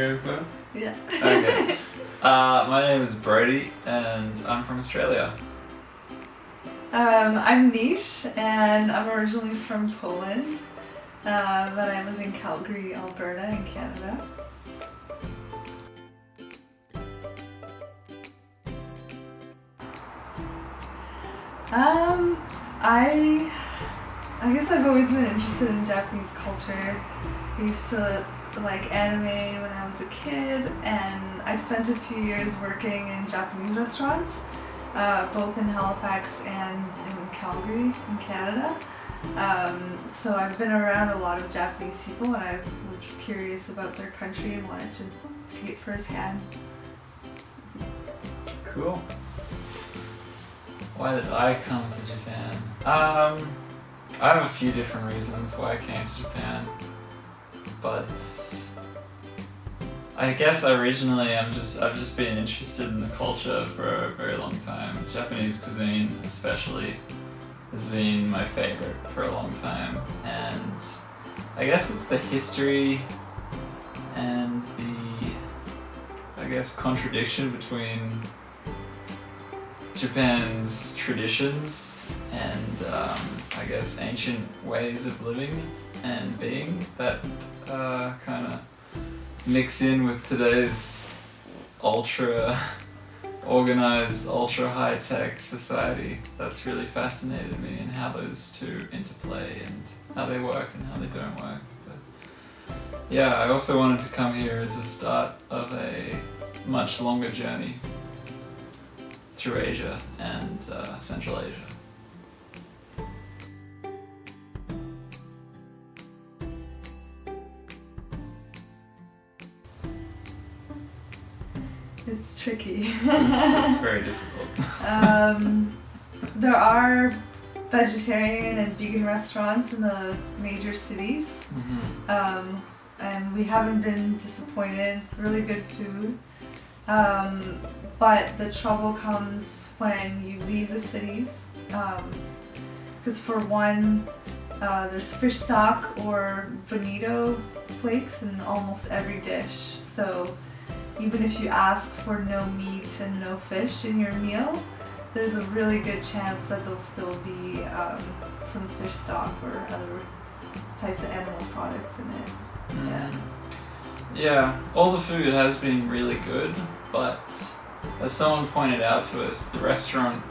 go first? Yeah. Okay. My name is Brody, and I'm from Australia. I'm Niche, and I'm originally from Poland, but I live in Calgary, Alberta, in Canada. I guess I've always been interested in Japanese culture. I used to like anime when I was a kid, and I spent a few years working in Japanese restaurants, both in Halifax and in Calgary, in Canada. So I've been around a lot of Japanese people, and I was curious about their country and wanted to see it firsthand. Cool. Why did I come to Japan? I have a few different reasons why I came to Japan, but I guess originally I've just been interested in the culture for a very long time. Japanese cuisine especially has been my favorite for a long time, and I guess it's the history and the contradiction between Japan's traditions and ancient ways of living and being that kind of mix in with today's ultra organized, ultra high-tech society. That's really fascinated me, and how those two interplay and how they work and how they don't work. But yeah, I also wanted to come here as a start of a much longer journey through Asia and Central Asia. It's tricky. It's very difficult. There are vegetarian and vegan restaurants in the major cities, and we haven't been disappointed. Really good food. But the trouble comes when you leave the cities, because for one, there's fish stock or bonito flakes in almost every dish. So even if you ask for no meat and no fish in your meal, there's a really good chance that there'll still be some fish stock or other types of animal products in it. Yeah, all the food has been really good, but as someone pointed out to us, the restaurant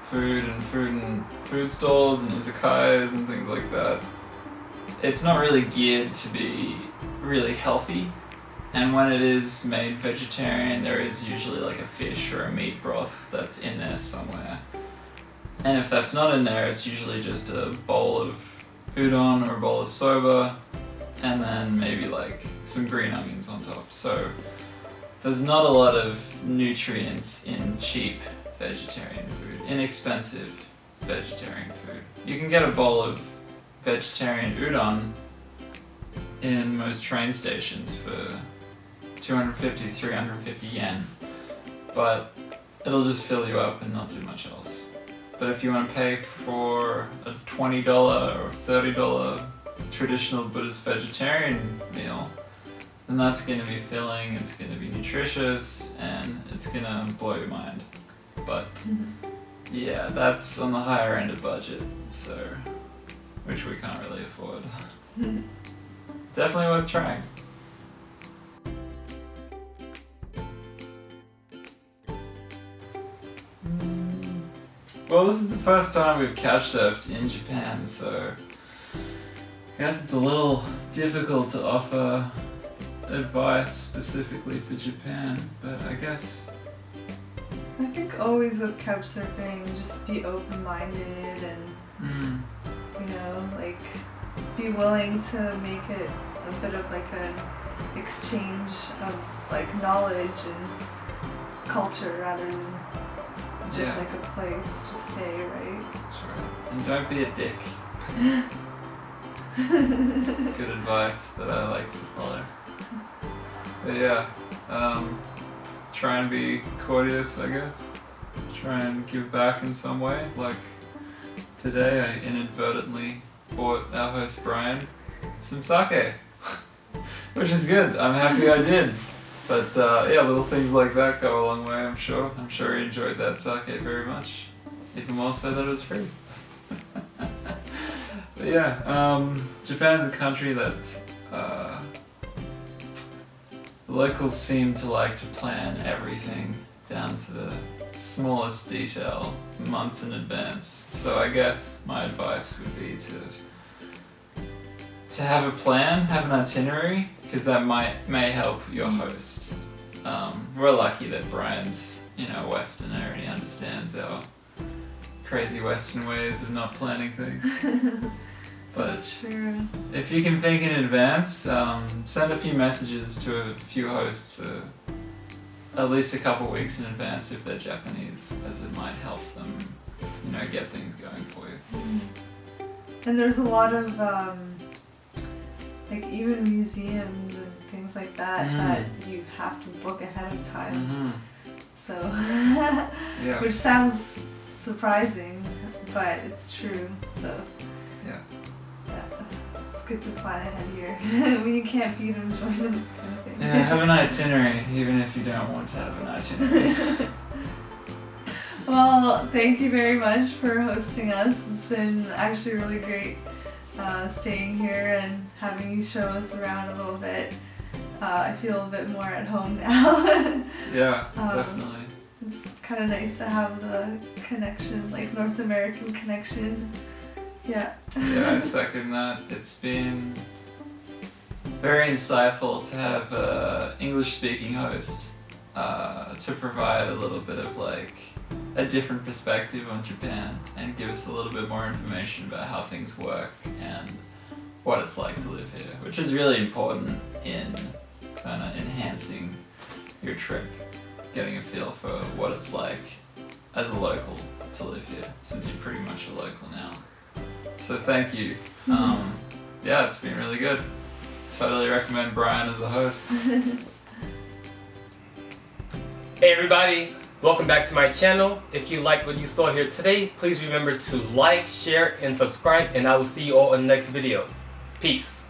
food and food stalls and izakayas and things like that, it's not really geared to be really healthy. And when it is made vegetarian, there is usually like a fish or a meat broth that's in there somewhere. And if that's not in there, it's usually just a bowl of udon or a bowl of soba, and then maybe like some green onions on top. So there's not a lot of nutrients in cheap vegetarian food, inexpensive vegetarian food. You can get a bowl of vegetarian udon in most train stations for 250, 350 yen, but it'll just fill you up and not do much else. But if you want to pay for a $20 or $30 traditional Buddhist vegetarian meal, then that's going to be filling, it's going to be nutritious, and it's going to blow your mind. But yeah, that's on the higher end of budget, so which we can't really afford. Definitely worth trying. Well, this is the first time we've couchsurfed in Japan, so I guess it's a little difficult to offer advice specifically for Japan, but I guess... I think always with couchsurfing, just be open-minded and, be willing to make it a bit of like an exchange of like knowledge and culture rather than just like a place to stay, right? Sure. And don't be a dick. It's good advice that I like to follow. But yeah, try and be courteous, I guess. Try and give back in some way. Like today, I inadvertently bought our host Brian some sake. Which is good. I'm happy I did. But yeah, little things like that go a long way, I'm sure. I'm sure he enjoyed that sake very much. Even more so that it was free. But yeah, Japan's a country that locals seem to like to plan everything down to the smallest detail months in advance. So I guess my advice would be to have a plan, have an itinerary, because that may help your host. We're lucky that Brian's, Westerner and he understands our crazy Western ways of not planning things. But That's true. if you can think in advance, send a few messages to a few hosts at least a couple weeks in advance if they're Japanese, as it might help them, get things going for you. And there's a lot of like even museums and things like that that you have to book ahead of time. Mm-hmm. So, Yeah. which sounds surprising, but it's true. So, Yeah. it's good to plan ahead here. When you can't beat them, join them, kind of thing. Yeah, have an itinerary, even if you don't want to have an itinerary. Well, thank you very much for hosting us. It's been actually really great staying here and having you show us around a little bit. I feel a bit more at home now. Yeah, definitely. It's kind of nice to have the connection, like North American connection. Yeah. Yeah, I second that. It's been very insightful to have an English-speaking host to provide a little bit of a different perspective on Japan and give us a little bit more information about how things work and what it's like to live here, which is really important in kind of enhancing your trip, getting a feel for what it's like as a local to live here, since you're pretty much a local now. So thank you. Yeah, it's been really good. Totally recommend Brian as a host. Hey everybody, welcome back to my channel. If you liked what you saw here today, please remember to like, share, and subscribe, and I will see you all in the next video. Peace.